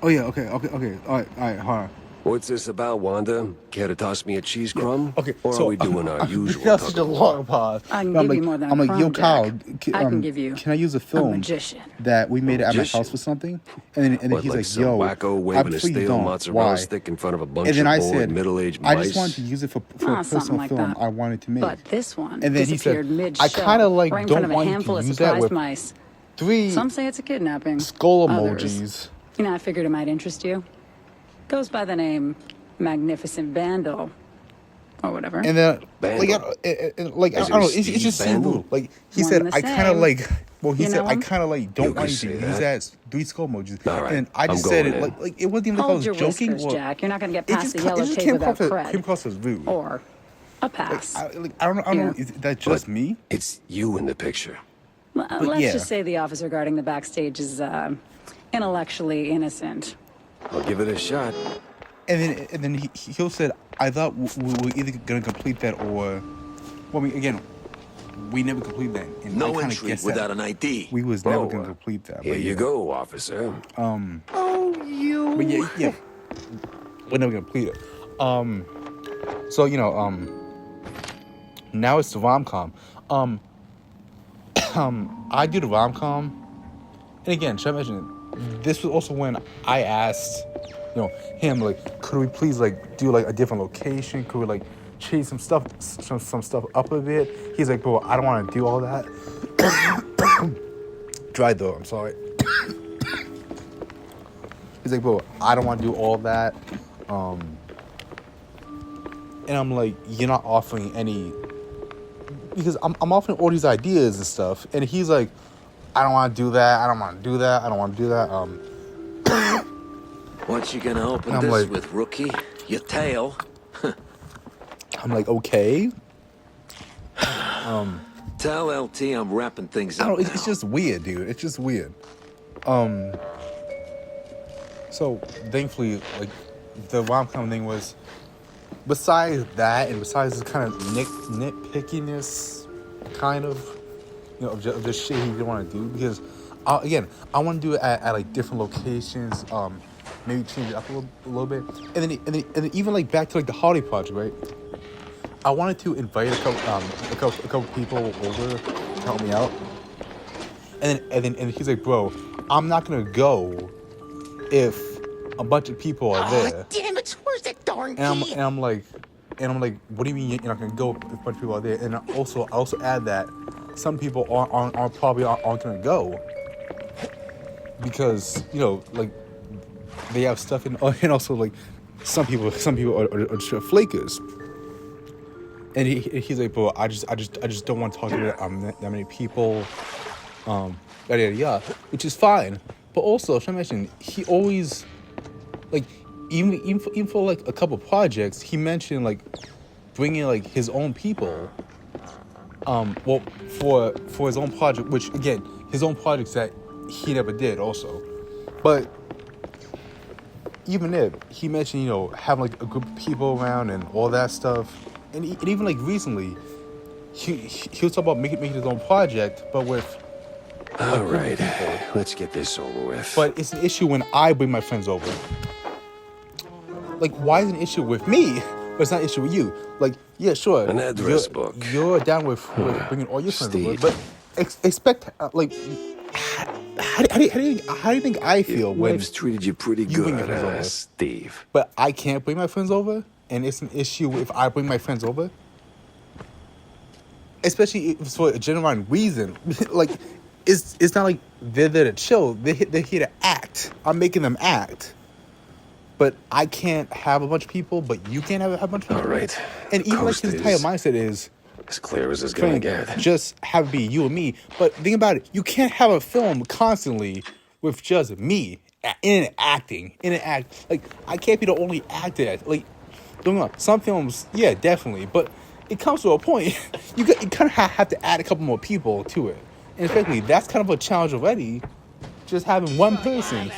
Oh yeah, okay. All right, hold on. What's this about, Wanda? Care to toss me a cheese crumb? Okay, Or are so we doing our usual that's such tug a of war? long pause. I can But give you more than a I'm like, yo, crumb, Jack. Kyle, I can give you can I use a a film magician. that we A made at my house for magician? something? And then What, he's like like, some yo, wacko waving a please stale don't. mozzarella Why? stick in front of a And bunch then of I bored said, middle-aged I just wanted mice? to use it for a Ah, something personal like film that. I wanted to make. But this one And then he said, disappeared mid-show, I kind of like right in front don't of a want you handful to of use that surprised with mice. 3 Some say it's a kidnapping. skull Others, emojis. I figured it might interest you. Goes by the name Magnificent Vandal, or whatever. And then, Vandal? I don't know, it's just so Vandal? rude. Like, he One said, and the I kind of same. like, well, he You said, know I him? kind of like don't You want you could to say use that. that as 3 skull emojis. All right, And I I'm just said going it, in. like, it wasn't even like I Hold was your joking. whiskers, Or, Jack. You're not going to get it past just, the yellow it just tape came without across, cred. came across as rude. Or a pass. I don't know, Here. is that just But me? it's you in the picture. Let's yeah. just say the officer guarding the backstage is intellectually innocent. I'll give it a shot. And then he'll said, I thought we were either going to complete that or, well, again, we never completed that. And I No kinda entry guessed without that an ID. we was never Oh, going to complete that. Here But you yeah. go, officer. Oh, you. But yeah, we're never gonna complete it. So now it's the rom-com. I do the rom-com, and again, should I mention this was also when I asked, him like, could we please like do like a different location? Could we like change some stuff up a bit? He's like, bro, I don't want to do all that. Dry though, I'm sorry. He's like, bro, I don't want to do all that. And I'm like, you're not offering any, because I'm offering all these ideas and stuff. And he's like, I don't want to do that. I don't want to do that. I don't want to do that. What you gonna open I'm this like- with, rookie? Your tail? I'm like, okay. Tell LT I'm wrapping things I up don't know. now. It's just weird, dude. It's just weird. So thankfully, like, the rom-com thing was, besides that, and besides this kind of nitpickiness, kind of, of just shit he didn't want to do, because again, I want to do it at like different locations, maybe change it up a little bit, and then even like back to like the holiday project, right? I wanted to invite a couple people over to help me out, and then he's like, bro, I'm not gonna go if a bunch of people are there. Damn it! Where's that darn key? And I'm like, what do you mean you're not gonna go if a bunch of people are there? And I also add that some people aren't probably aren't gonna go because like they have stuff and also like some people are just flakers. And he's like, bro, I just don't want to talk to that many people, which is fine. But also, should I mention, he always, like, even for like a couple projects, he mentioned like bringing like his own people. Well, for his own project, which again, his own projects that he never did also, but even if he mentioned, having like a group of people around and all that stuff, and even like recently, he was talking about making his own project, but with All right, let's get this over with. But it's an issue when I bring my friends over. Like, why is it an issue with me, but it's not an issue with you? Like, yeah, sure. An address book. You're down with bringing all your friends over, Steve. but expect, like, how do you think I feel when Wife's treated you pretty you bring your good, friends over? Steve. But I can't bring my friends over, and it's an issue if I bring my friends over? Especially if it's for a genuine reason. Like, it's not like they're there to chill. They're here to act. I'm making them act. But I can't have a bunch of people, but you can't have a bunch of people. All right. And even like his entire mindset is, as clear as it's gonna Frank, get. just have it be you and me. But think about it. You can't have a film constantly with just me in an acting. Like, I can't be the only actor. Like, don't know. Some films, yeah, definitely. But it comes to a point, you kind of have to add a couple more people to it. And especially, that's kind of a challenge already, just having one person.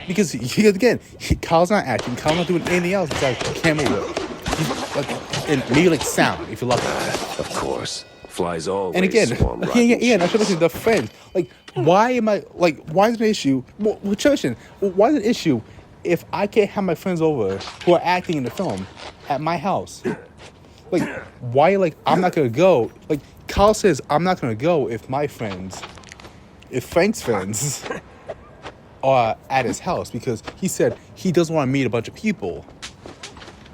Because, again, Kyle's not acting. Kyle's not doing anything else besides camera work. And maybe, like, sound, if you're lucky. Of course. Flies always And again, swarm rotten I should cheese. look at the friends. Like, why am I like? Why is it an issue? Well, Tristan, why is it an issue if I can't have my friends over who are acting in the film at my house? Like, why? Like, I'm not gonna go. Like, Kyle says I'm not gonna go if Frank's friends are at his house because he said he doesn't want to meet a bunch of people.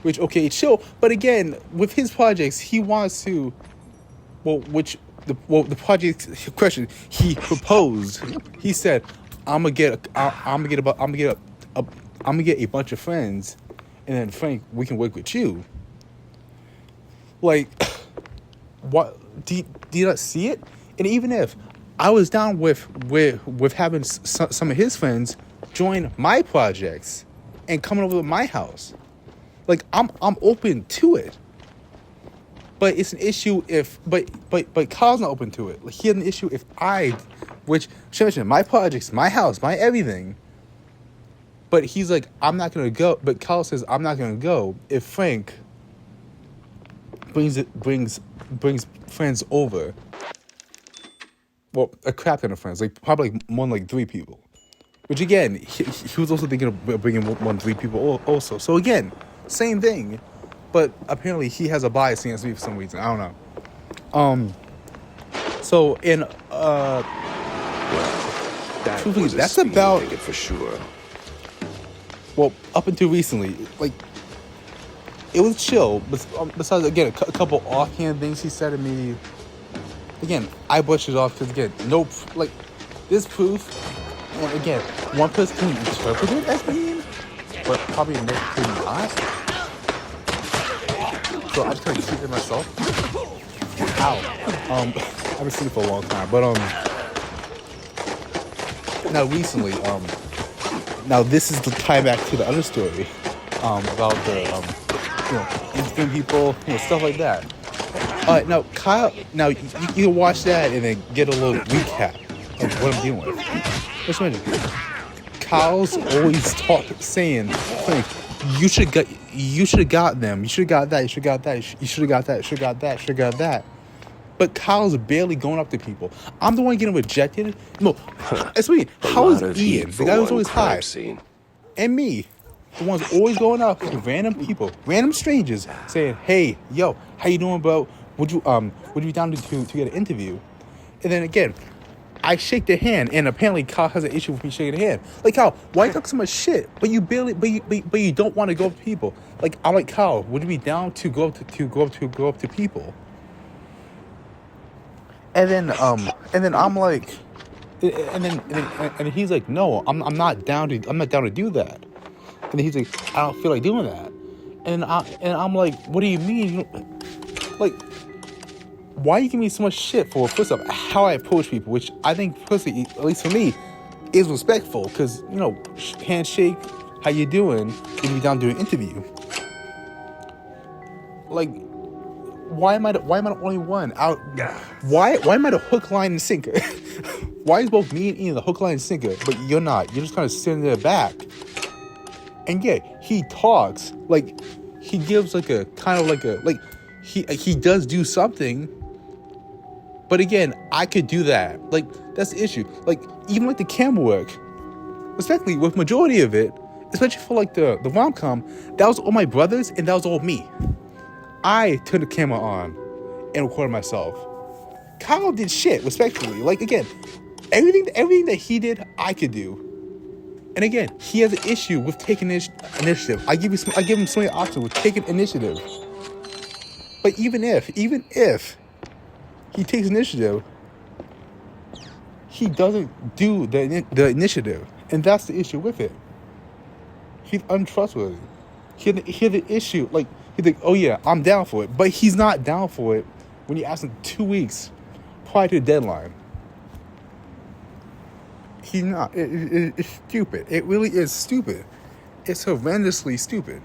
Which, okay, chill. But again, with his projects, he wants to. The project question he proposed. He said, I'm gonna get a bunch of friends, and then Frank, we can work with you. Like, what? Do you not see it? And even if I was down with having some of his friends join my projects and coming over to my house, like I'm open to it. But it's an issue if but Kyle's not open to it. Like, he has an issue if which should I mention, my projects, my house, my everything. But he's like, I'm not gonna go. But Kyle says I'm not gonna go if Frank brings friends over. Well, a crap ton of friends, like probably more than like 3 people. Which again, he was also thinking of bringing more than 3 people also. So again, same thing. But apparently he has a bias against me for some reason. I don't know. So in That truthfully, was a that's speeding about ticket for sure. well, up until recently, like it was chill. But besides, again, a couple offhand things he said to me. Again, I brushed it off because again, like this proof. And again, one person can interpret it as mean, but probably another could not. So I just kind of keep it myself. Ow. I haven't seen it for a long time, but now recently, now this is the tie back to the other story, about the Instagram people, stuff like that. Now Kyle, now you can watch that and then get a little recap of what I'm dealing with. Just imagine, Kyle's always saying, Frank, you should have got them. You should have got that. You should have got that. You should have got that. Should have got that. Should have got that. But Kyle's barely going up to people. I'm the one getting rejected. No, it's me. How is Ian, the guy who's always high, and me, the one's always going up to random people, random strangers, saying, "Hey, yo, how you doing, bro? Would you be down to get an interview?" And then again, I shake their hand, and apparently Kyle has an issue with me shaking their hand. Like, Kyle, why you talk so much shit? But you don't want to go up to people. Like, I'm like, Kyle, would you be down to go up to people? And then I'm like, and then he's like, no, I'm not down to do that. And then he's like, I don't feel like doing that. And I'm like, what do you mean? Like, why are you giving me so much shit for first off how I approach people, which I think personally, at least for me, is respectful, because handshake, how you doing? If you down to do an interview. Like, why am I the only one out? Why am I the hook, line, and sinker? Why is both me and Ian the hook, line, and sinker, but you're not? You're just kind of sitting there back. And yeah, he talks like he gives like a kind of like he does do something. But again, I could do that. Like, that's the issue. Like, even like the camera work, especially with majority of it, especially for like the rom-com, that was all my brothers and that was all me. I turned the camera on and recorded myself. Kyle did shit, respectfully. Like, again, everything that he did, I could do. And again, he has an issue with taking initiative. I give him so many options with taking initiative. But even if he takes initiative, he doesn't do the initiative, and that's the issue with it. He's untrustworthy. He had the issue, like, he's like, oh yeah, I'm down for it, but he's not down for it when you ask him 2 weeks prior to the deadline. He's not. It's stupid. It really is stupid. It's horrendously stupid.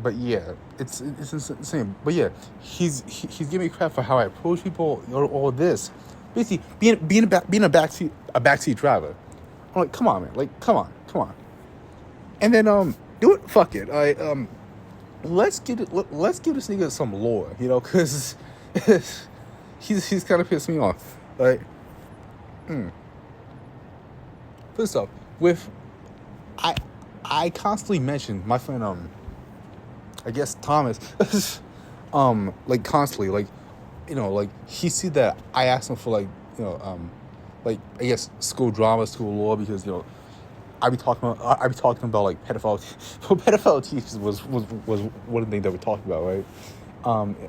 But yeah, it's insane. But yeah, he's giving me crap for how I approach people, all this. Basically, being a backseat driver. I'm like, come on, man. Like, come on. And then do it. Fuck it. Let's give this nigga some lore, you know, because he's kind of pissed me off. Like, first off, with I constantly mention my friend I guess Thomas like constantly, like, you know, like he see that I asked him for like, you know, like I guess school drama, school law, because, you know, I be talking about like pedophile. Well, pedophile teachers was one of the things that we talked about, right?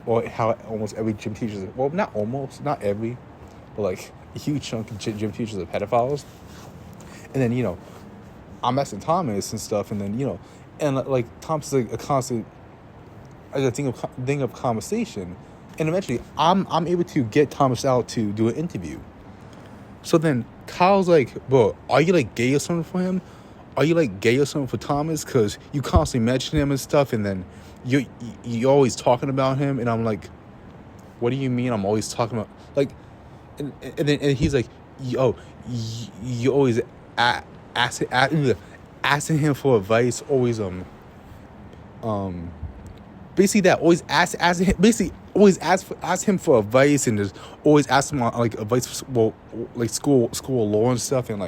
Or how almost every gym teacher, well, not every, but like a huge chunk of gym teachers are pedophiles. And then, you know, I'm asking Thomas and stuff, and then, you know, and like Thomas is like a constant, like a thing of conversation, and eventually I'm able to get Thomas out to do an interview. So then Kyle's like, bro, are you like gay or something for him? Are you like gay or something for Thomas? Because you constantly mention him and stuff, and then you're always talking about him. And I'm like, what do you mean I'm always talking about, like, and then he's like, yo, you always asking him for advice, always basically that, always ask him for advice, and just always ask him like advice for, well, like school law and stuff, and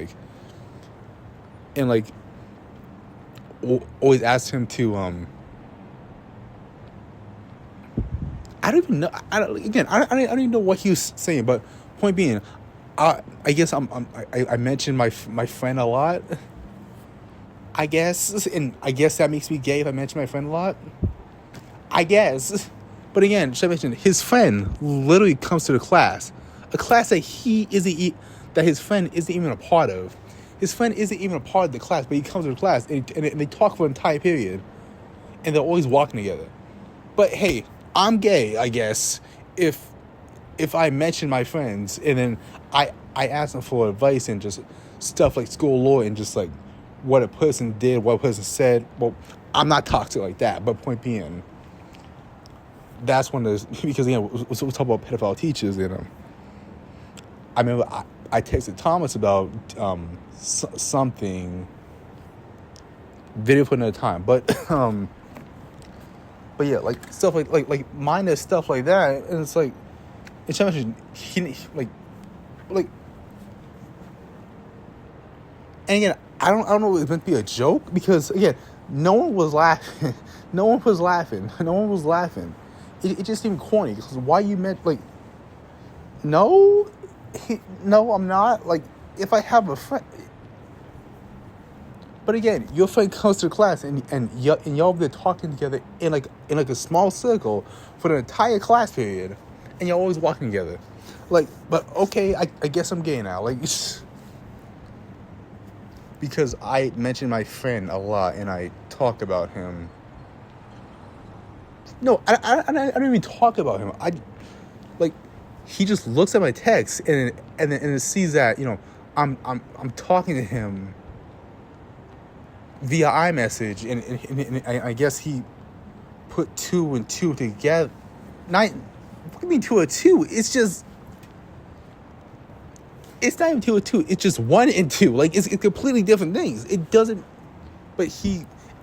always ask him to I don't even know. I don't even know what he was saying, but point being, I guess I mentioned my friend a lot, I guess, and I guess that makes me gay if I mention my friend a lot, I guess. But again, should I mention, his friend literally comes to the class, a class that his friend isn't even a part of. His friend isn't even a part of the class, but he comes to the class, and they talk for an entire period, and they're always walking together. But hey, I'm gay, I guess, if I mention my friends, and then I ask them for advice and just stuff like school law, and just like what a person did, what a person said. Well, I'm not toxic like that, but point being, that's one of the, because again, we talk about pedophile teachers, and I remember I texted Thomas about something, video for another time, but yeah, like stuff like minor stuff like that, and it's like, it's he like, and again, I don't know if it's meant to be a joke, because again, no one was laughing. It just seemed corny, because why you meant, like, no, I'm not, like, if I have a friend, but again, your friend comes to class, and y'all been talking together in like a small circle for the entire class period, and you're always walking together, like, but okay, I guess I'm gay now, like, because I mentioned my friend a lot, and I talk about him. No, I don't even talk about him. Like, he just looks at my text, and then sees that, you know, I'm talking to him via iMessage, and I guess he put 2 and 2 together. What do you mean 2 and 2? It's not even 2 and 2. It's just 1 and 2. Like, it's completely different things. It doesn't. But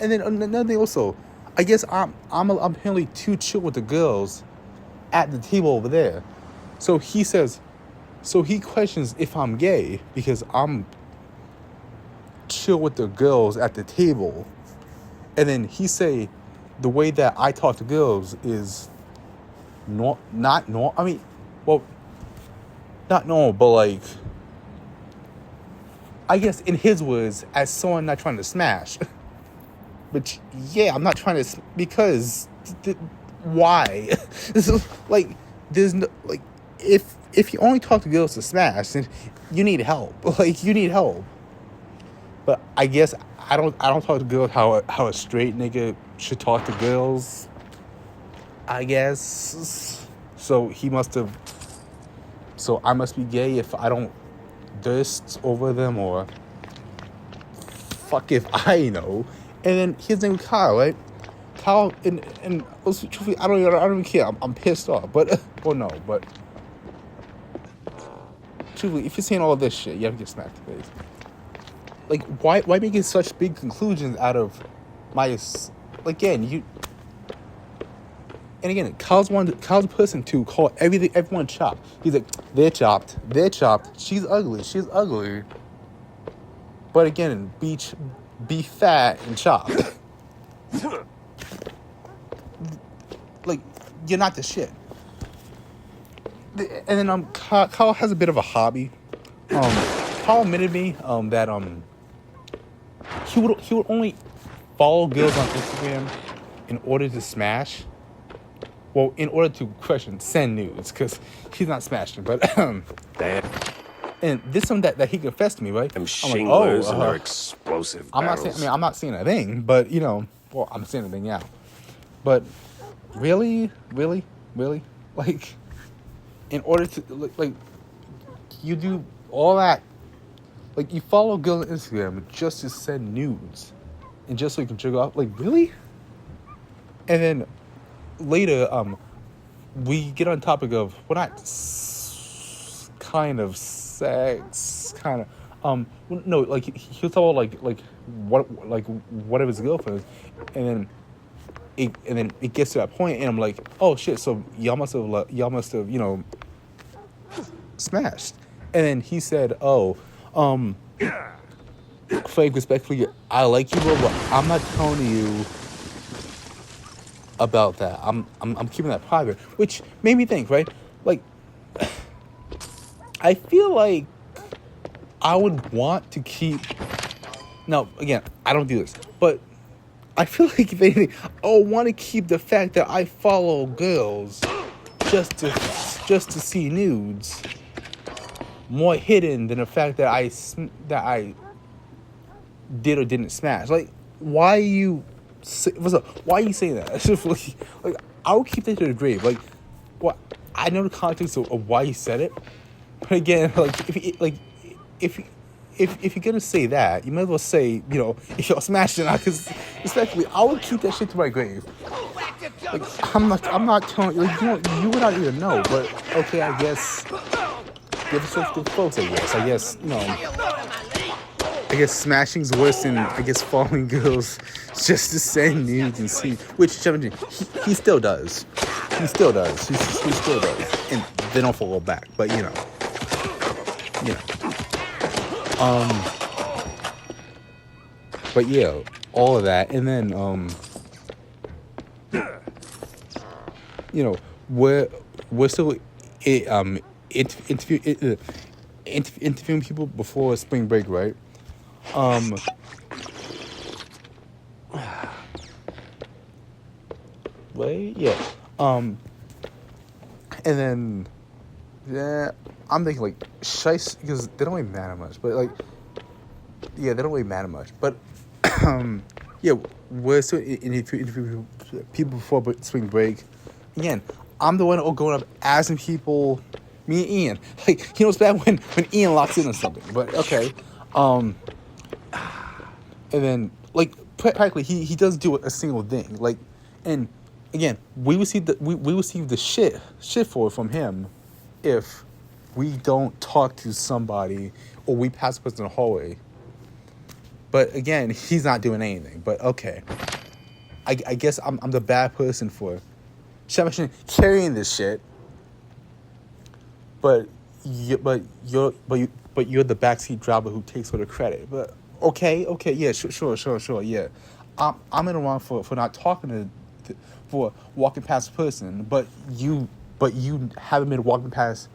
and then another thing also, I guess I'm apparently too chill with the girls at the table over there. So he questions if I'm gay because I'm chill with the girls at the table. And then he say the way that I talk to girls is not normal. I mean, well, not normal, but like, I guess in his words, as someone not trying to smash. But yeah, I'm not trying to, because why? Like, there's no, like, if you only talk to girls to smash, then you need help. Like, you need help. But I guess I don't talk to girls how a straight nigga should talk to girls, I guess. So I must be gay if I don't thirst over them, or fuck if I know. And then his name was Kyle, right? Kyle, and truthfully, I don't even care. I'm pissed off, but but truthfully, if you're saying all this shit, you have to get smacked in the face. Like, why making such big conclusions out of again, and again, Kyle's the person to call everyone chopped. He's like, they're chopped, she's ugly. But again, be fat and chopped. Like, you're not the shit. And then Kyle has a bit of a hobby. Kyle admitted to me that he would only follow girls on Instagram in order to smash. Well, in order to send nudes, because he's not smashing. But Damn. and this is something that he confessed to me, right? Them I'm like, shinglers and their explosive I'm not barrels. saying. I'm not saying a thing, but well, I'm saying a thing now. But really, like, in order to like, you do all that, like, you follow a girl on Instagram just to send nudes, and just so you can jerk off, like, really? And then later, we get on topic of, well, not kind of sex, kind of, no, like, he'll talk about what of his girlfriends, and then it gets to that point, and I'm like, oh shit, so y'all must have smashed. And then he said, oh, Frank, respectfully, I like you, bro, but I'm not telling you about that. I'm keeping that private, which made me think, right? Like, I feel like I would want to keep. Now, again, I don't do this, but I feel like, if anything, I would want to keep the fact that I follow girls just to see nudes more hidden than the fact that I did or didn't smash. Like, why are you saying that? It's just like, I would keep that to the grave. Like, well, I know the context of why he said it, but again, like, if you're gonna say that, you might as well say, if y'all smashed it, because respectfully, I would keep that shit to my grave. Like, I'm not telling you, you would not even know, but okay, I guess. Give yourself to folks, I guess. I guess smashing's worse than, following girls just to send nudes and see, which he still does. He still does. He still does. And they don't follow back, but but yeah, all of that, and then we're still interviewing people before spring break, right? Wait, yeah. And then, yeah, I'm thinking, like, shice, because they don't really matter much, but, like, yeah, they don't really matter much, but, yeah, we're still interviewing people before spring break. Again, I'm the one going up asking people, me and Ian, like, it's bad when Ian locks in on something, but okay. And then, like, practically, he doesn't do a single thing, like, and again, we receive the shit for it from him if we don't talk to somebody or we pass a person in the hallway. But again, he's not doing anything. But okay, I guess I'm the bad person for carrying this shit. But you're the backseat driver who takes all the credit. But okay, yeah, sure, yeah. I'm in the wrong for not talking for walking past a person, but you haven't been walking past,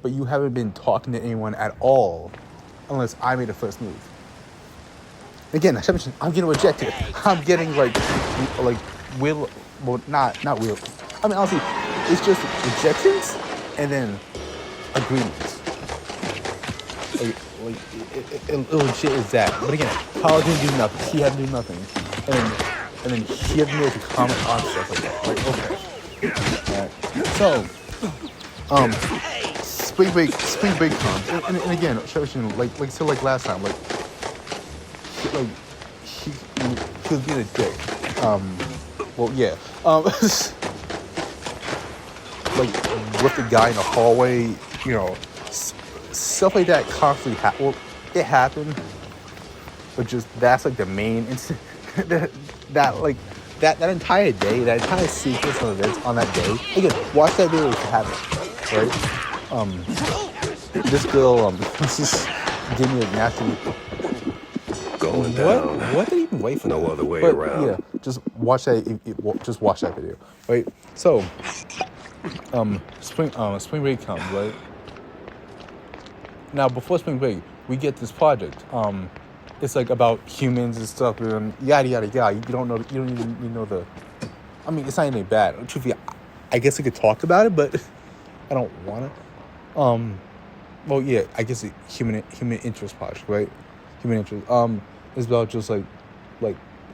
but you haven't been talking to anyone at all, unless I made the first move. Again, I'm getting rejected. I'm getting like will, well, not will. I mean, honestly, it's just rejections and then agreements. It legit is that. But again, Kyle didn't do nothing. He had to do nothing, and then he had to be able to comment on stuff like that. Like, okay. Alright. So, spring break comes, and again, like last time, like he was being a dick. Well, yeah. Like, with the guy in the hallway, stuff like that constantly happen. Well, it happened, but just that's like the main incident. that entire day, that entire sequence of events on that day. Again, watch that video if you haven't, right? This girl just give me a nasty. Going down. What did he even wait for? No that? other way But, around. Yeah, just watch that. Just watch that video, right? So, spring break comes, right? Now, before spring break, we get this project. It's like about humans and stuff, and yada yada yada. You don't even know the. I mean, it's not even bad. Truthfully, I guess I could talk about it, but I don't want to. Well, yeah, I guess human interest project, right? Human interest. It's about just like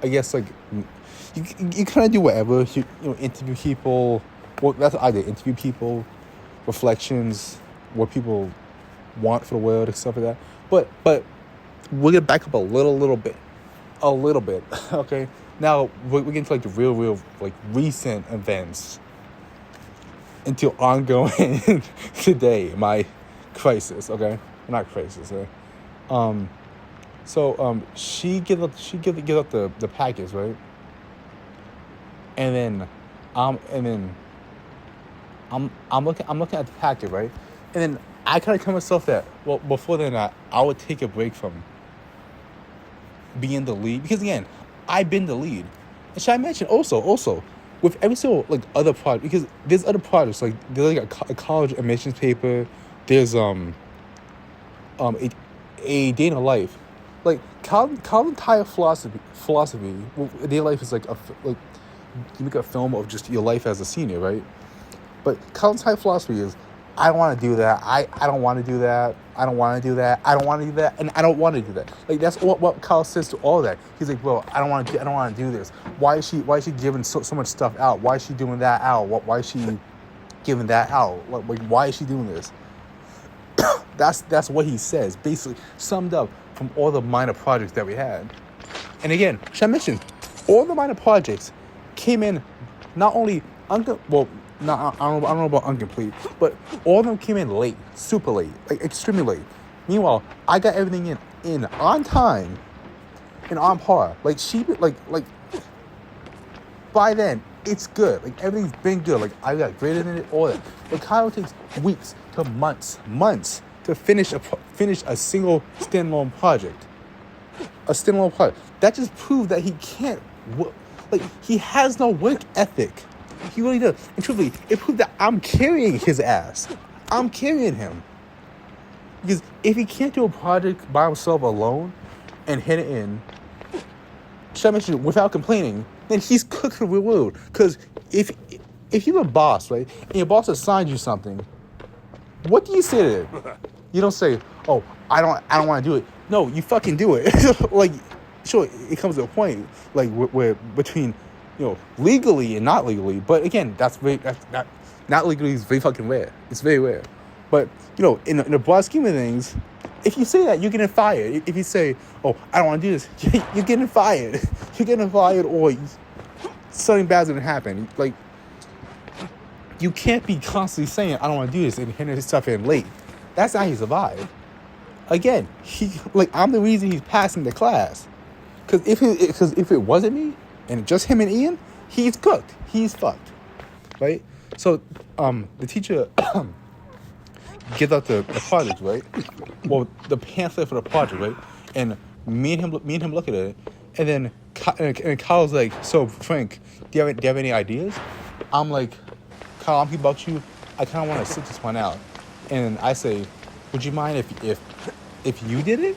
I guess like you kind of do whatever. You know, interview people. Well, that's what I did. Interview people, reflections, what people want for the world and stuff like that. But we're gonna back up a little bit, okay? Now we're getting to like the real like recent events until ongoing today. My crisis, okay? Not crisis, okay? So she give up the package, right? And then I'm looking at the packet, right? And then I kind of tell myself that, well, before then, I would take a break from being the lead. Because, again, I've been the lead. And should I mention, also, with every single, like, other project, because there's other projects, like, there's, like, a college admissions paper, there's, a day in a life. Like, Calvin's entire philosophy, well, a day in life is, like, you make a film of just your life as a senior, right? But Calvin's entire philosophy is, I don't want to do that. I don't want to do that. I don't want to do that. I don't want to do that, and I don't want to do that. Like that's what Kyle says to all that. He's like, well, I don't want to do this. Why is she giving so much stuff out? Why is she doing that out? Why is she giving that out? Like why is she doing this? That's what he says, basically summed up from all the minor projects that we had. And again, should I mention, all the minor projects came in not only I don't know about incomplete, but all of them came in late, super late, like extremely late. Meanwhile, I got everything in on time and on par. Like by then, it's good. Like everything's been good. Like I got graded in it, all that. But Kyle takes weeks to months to finish a single standalone project. A standalone project. That just proved that he can't. He has no work ethic. He really does. And truthfully, it proved that I'm carrying his ass. I'm carrying him. Because if he can't do a project by himself alone and hit it in, should I mention, without complaining, then he's cooked for the real world. Because if you're a boss, right, and your boss assigns you something, what do you say to him? You don't say, oh, I don't want to do it. No, you fucking do it. Like, sure, it comes to a point, like, where between, you know, legally and not legally. But again, that's not legally is very fucking rare. It's very rare. But, you know, in the broad scheme of things, if you say that, you're getting fired. If you say, oh, I don't want to do this, you're getting fired. You're getting fired, or something bad's going to happen. Like, you can't be constantly saying, I don't want to do this, and hitting this stuff in late. That's how he survived. Again, I'm the reason he's passing the class. Because if it wasn't me, and just him and Ian, he's cooked. He's fucked. Right? So, the teacher gives out the project, right? Well, the pamphlet for the project, right? And me and him look at it, and then Kyle's like, so Frank, do you have any ideas? I'm like, Kyle, I'm thinking about you. I kind of want to sit this one out. And I say, would you mind if you did it?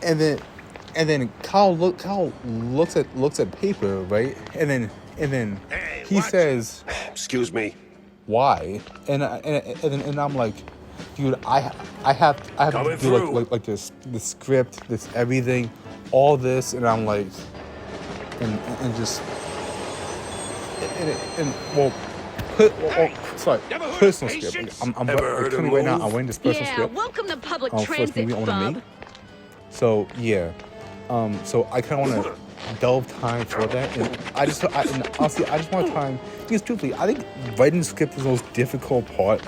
And then Kyle looks at paper, right? And then he says, Excuse me. why? And I'm like, dude, I have to do like this, the script, this everything, all this, and I'm like, and just personal script. Like, I'm telling you right now, I'm writing this personal script. Welcome to public For this transit, movie I want to bub. make. So yeah, so I kind of want to delve time for that, and honestly, I just want time because truthfully, I think writing the script is the most difficult part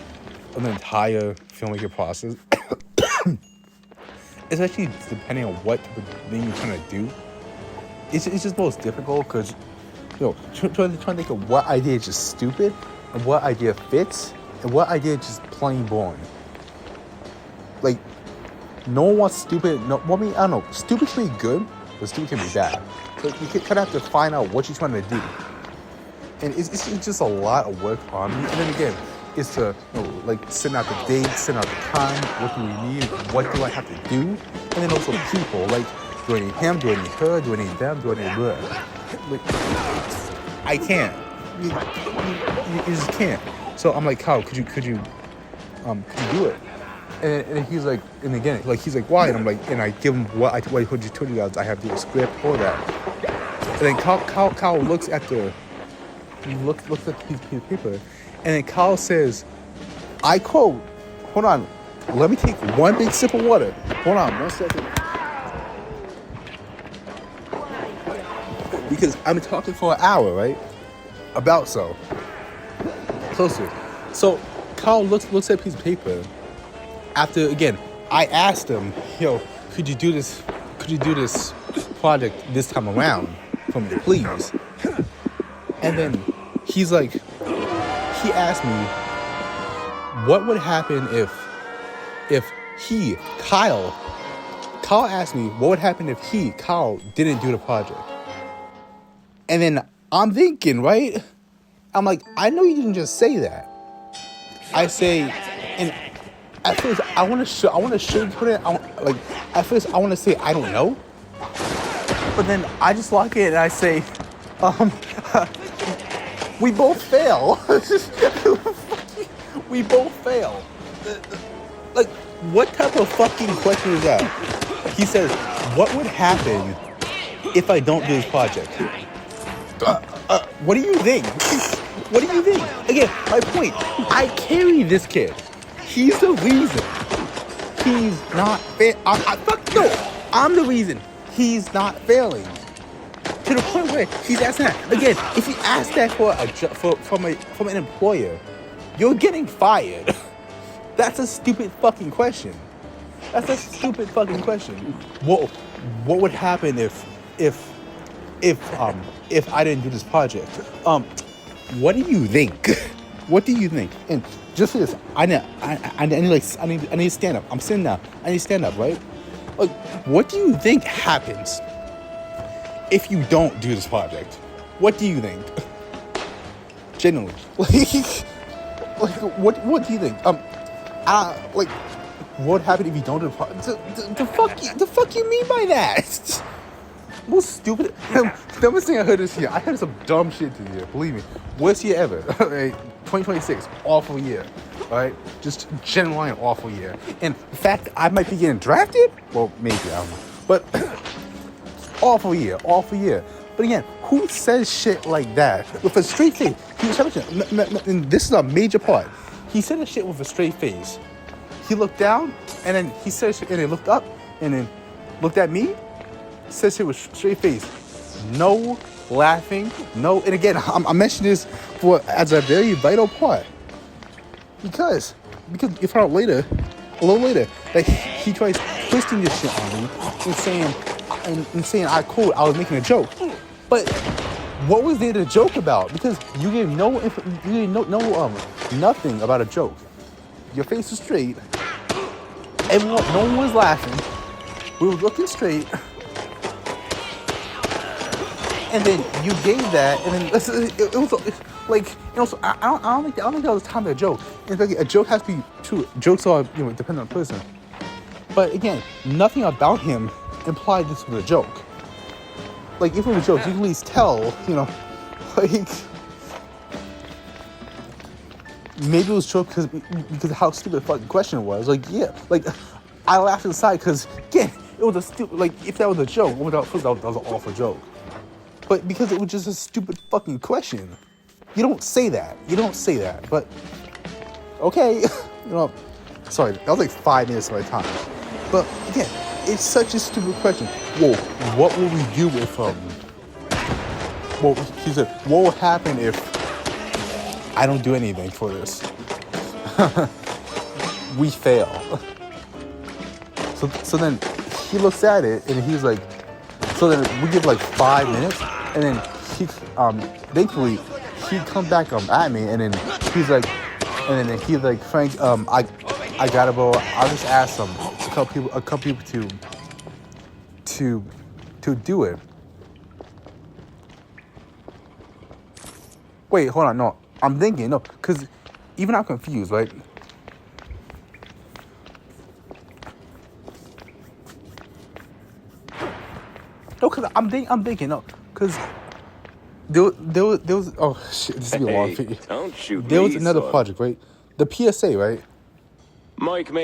of the entire filmmaking process. especially depending on what type of thing you're trying to do, it's just most difficult because, trying to think of what idea is just stupid and what idea fits and what idea is just plain boring. Like, no one wants stupid. No, well, I mean, I don't know. Stupid can be good, but stupid can be bad. So you kind of have to find out what you're trying to do. And it's just a lot of work on me. And then again, it's to like send out the date, send out the time, what do we need, what do I have to do, and then also people, like, do I need him, do I need her, do I need them, do I need her? Like, I can't. You just can't. So I'm like, Kyle, could you do it? And he's like, and again, like, he's like, why? And I'm like, and I give him what I told you guys I have to do a script or that. And then Kyle looks at the piece of paper, and then Kyle says, I quote, hold on, let me take one big sip of water. Hold on 1 second. Because I've been talking for an hour, right? About so. Closer. So Kyle looks at a piece of paper. After, again, I asked him, could you do this project this time around for me, please? And then he's like, he asked me, what would happen if Kyle asked me, what would happen if Kyle, didn't do the project? And then I'm thinking, right? I'm like, I know you didn't just say that. I say, and at first I want to put it. At first I want to say I don't know, but then I just lock it and I say, we both fail. We both fail. Like, what type of fucking question is that? He says, what would happen if I don't do this project? What do you think? What do you think? Again, my point. I carry this kid. He's the reason he's not fuck no. I'm the reason he's not failing. To the point where he's asking that. Again, if you ask that from an employer, you're getting fired. That's a stupid fucking question. That's a stupid fucking question. What would happen if I didn't do this project? What do you think? What do you think? And just for this, I need to stand up. I'm sitting down. I need to stand up, right? Like, what do you think happens if you don't do this project? What do you think? Genuinely, like what do you think? Like, what would happen if you don't do the project? The fuck you mean by that? Most stupid. Dumbest thing I heard this year. I heard some dumb shit this year. Believe me, worst year ever. 2026, awful year. All right, just generally an awful year. And the fact that I might be getting drafted, well, maybe, I don't know. But awful year. But again, who says shit like that with a straight face? And this is a major part. He said that shit with a straight face. He looked down, and then he said shit, and then looked up, and then looked at me. Says shit with straight face. No laughing. No. And again, I'm mentioning this as a very vital part. Because you find out a little later, that he tries twisting this shit on me and saying I was making a joke. But what was there to joke about? Because you gave nothing about a joke. Your face was straight. No one was laughing. We were looking straight. And then you gave that, and then it was like, so I don't think that was the time of a joke. In fact, a joke has to be true. Jokes are, dependent on the person. But again, nothing about him implied this was a joke. Like, if it was a joke, you can at least tell, like, maybe it was a joke because of how stupid the fucking question was. Like, yeah, like, I laughed inside because, again, it was a stupid, like, if that was a joke, that was an awful joke. But because it was just a stupid fucking question. You don't say that. But, okay. Sorry, that was like 5 minutes of my time. But, again, it's such a stupid question. Whoa, what will we do if, he said, what will happen if I don't do anything for this? We fail. So then he looks at it and he's like, so then we give like 5 minutes, and then he thankfully he come back at me, and then he's like, Frank, I gotta go. I'll just ask a couple people to do it. Wait, hold on, no, I'm thinking, no, because even I'm confused, right? No, because I'm thinking, no, because there was, oh shit, this is gonna be a long video. Don't shoot There was me, another son. project, right? The PSA, right? Mike, man.